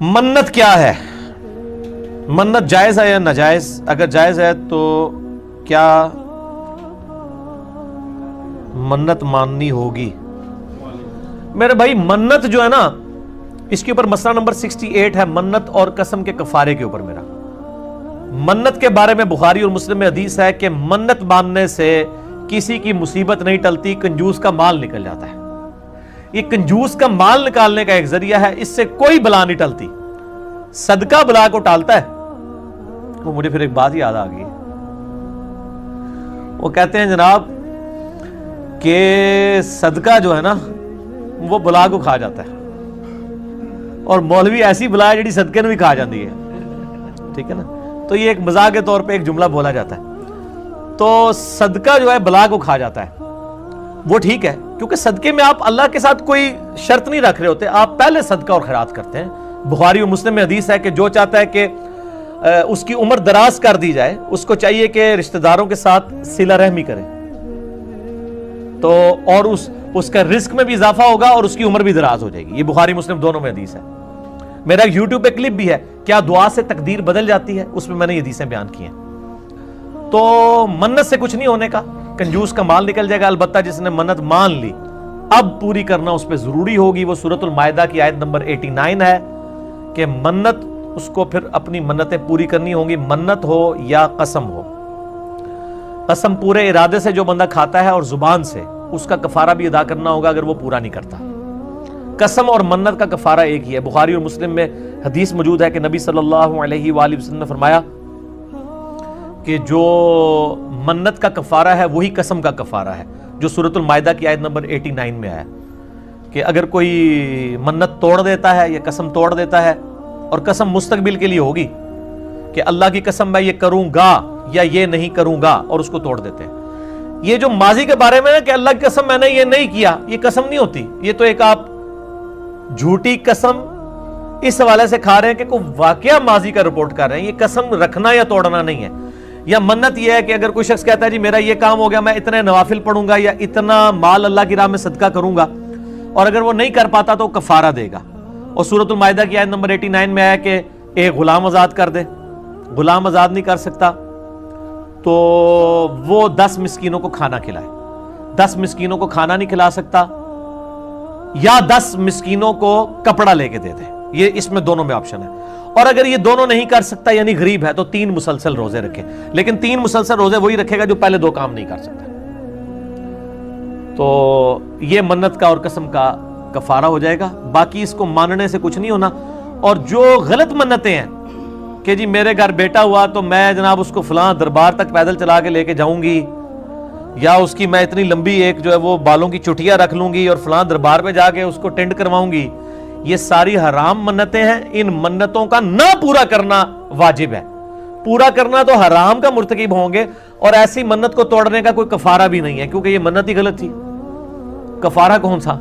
منت کیا ہے؟ منت جائز ہے یا ناجائز؟ اگر جائز ہے تو کیا منت ماننی ہوگی؟ میرے بھائی منت جو ہے نا، اس کے اوپر مسئلہ نمبر 68 ہے، منت اور قسم کے کفارے کے اوپر میرا۔ منت کے بارے میں بخاری اور مسلم میں حدیث ہے کہ منت باندھنے سے کسی کی مصیبت نہیں ٹلتی، کنجوس کا مال نکل جاتا ہے۔ یہ کنجوس کا مال نکالنے کا ایک ذریعہ ہے، اس سے کوئی بلا نہیں ٹلتی، صدقہ بلا کو ٹالتا ہے۔ وہ مجھے پھر ایک بات یاد آ گئی، وہ کہتے ہیں جناب کہ صدقہ جو ہے نا وہ بلا کو کھا جاتا ہے، اور مولوی ایسی بلا ہے جڑی صدقے نے بھی کھا جاتی ہے، ٹھیک ہے نا؟ تو یہ ایک مزاح کے طور پہ ایک جملہ بولا جاتا ہے۔ تو صدقہ جو ہے بلا کو کھا جاتا ہے، وہ ٹھیک ہے، کیونکہ صدقے میں آپ اللہ کے ساتھ کوئی شرط نہیں رکھ رہے ہوتے، آپ پہلے صدقہ اور خیرات کرتے ہیں۔ بخاری اور مسلم میں حدیث ہے کہ جو چاہتا ہے کہ اس کی عمر دراز کر دی جائے، اس کو چاہیے کہ رشتہ داروں کے ساتھ صلہ رحمی کرے، تو اور اس کا رزق میں بھی اضافہ ہوگا اور اس کی عمر بھی دراز ہو جائے گی۔ یہ بخاری مسلم دونوں میں حدیث ہے۔ میرا یوٹیوب پہ کلپ بھی ہے، کیا دعا سے تقدیر بدل جاتی ہے، اس میں میں نے یہ حدیثیں بیان کی ہیں۔ تو منت سے کچھ نہیں ہونے کا، کنجوس کا مال نکل جائے گا، البتہ جس نے منت مان لی اب پوری کرنا اس پہ ضروری ہوگی۔ وہ سورۃ المائدہ کی آیت نمبر 89 ہے کہ منت اس کو پھر اپنی منتیں پوری کرنی ہوں گی، منت ہو یا قسم ہو۔ قسم پورے ارادے سے جو بندہ کھاتا ہے اور زبان سے، اس کا کفارہ بھی ادا کرنا ہوگا اگر وہ پورا نہیں کرتا۔ قسم اور منت کا کفارہ ایک ہی ہے۔ بخاری اور مسلم میں حدیث موجود ہے کہ نبی صلی اللہ علیہ وآلہ وسلم نے فرمایا کہ جو منت کا کفارہ ہے وہی قسم کا کفارہ ہے، جو سورۃ المائدہ کی آیت نمبر 89 میں آیا کہ اگر کوئی منت توڑ دیتا ہے یا قسم توڑ دیتا ہے، اور قسم مستقبل کے لیے ہوگی کہ اللہ کی قسم میں یہ کروں گا یا یہ نہیں کروں گا، اور اس کو توڑ دیتے ہیں۔ یہ جو ماضی کے بارے میں ہے کہ اللہ کی قسم میں نے یہ نہیں کیا، یہ قسم نہیں ہوتی، یہ تو ایک آپ جھوٹی قسم اس حوالے سے کھا رہے ہیں کہ کوئی واقعہ ماضی کا رپورٹ کر رہے ہیں۔ یہ قسم رکھنا یا توڑنا نہیں ہے۔ یا منت یہ ہے کہ اگر کوئی شخص کہتا ہے جی میرا یہ کام ہو گیا، میں اتنے نوافل پڑھوں گا یا اتنا مال اللہ کی راہ میں صدقہ کروں گا، اور اگر وہ نہیں کر پاتا تو کفارہ دے گا۔ اور سورۃ المائدہ کی آیت نمبر 89 میں آیا کہ ایک غلام آزاد کر دے، غلام آزاد نہیں کر سکتا تو وہ 10 مسکینوں کو کھانا کھلائے۔ 10 مسکینوں کو کھانا نہیں کھلا سکتا یا 10 مسکینوں کو کپڑا لے کے دے دے، یہ اس میں دونوں میں آپشن ہے۔ اور اگر یہ دونوں نہیں کر سکتا یعنی غریب ہے تو 3 مسلسل روزے رکھے، لیکن 3 مسلسل روزے وہی رکھے گا جو پہلے 2 کام نہیں کر سکتا۔ تو یہ منت کا اور قسم کا کفارہ ہو جائے گا، باقی اس کو ماننے سے کچھ نہیں ہونا۔ اور جو غلط منتیں ہیں کہ جی میرے گھر بیٹا ہوا تو میں جناب اس کو فلاں دربار تک پیدل چلا کے لے کے جاؤں گی، یا اس کی میں اتنی لمبی ایک جو ہے وہ بالوں کی چٹیاں رکھ لوں گی اور فلاں دربار پہ جا کے اس کو ٹینڈ کرواؤں گی، یہ ساری حرام منتیں ہیں۔ ان منتوں کا نہ پورا کرنا واجب ہے، پورا کرنا تو حرام کا مرتکب ہوں گے، اور ایسی منت کو توڑنے کا کوئی کفارہ بھی نہیں ہے، کیونکہ یہ منت ہی غلط تھی، کفارہ کون سا؟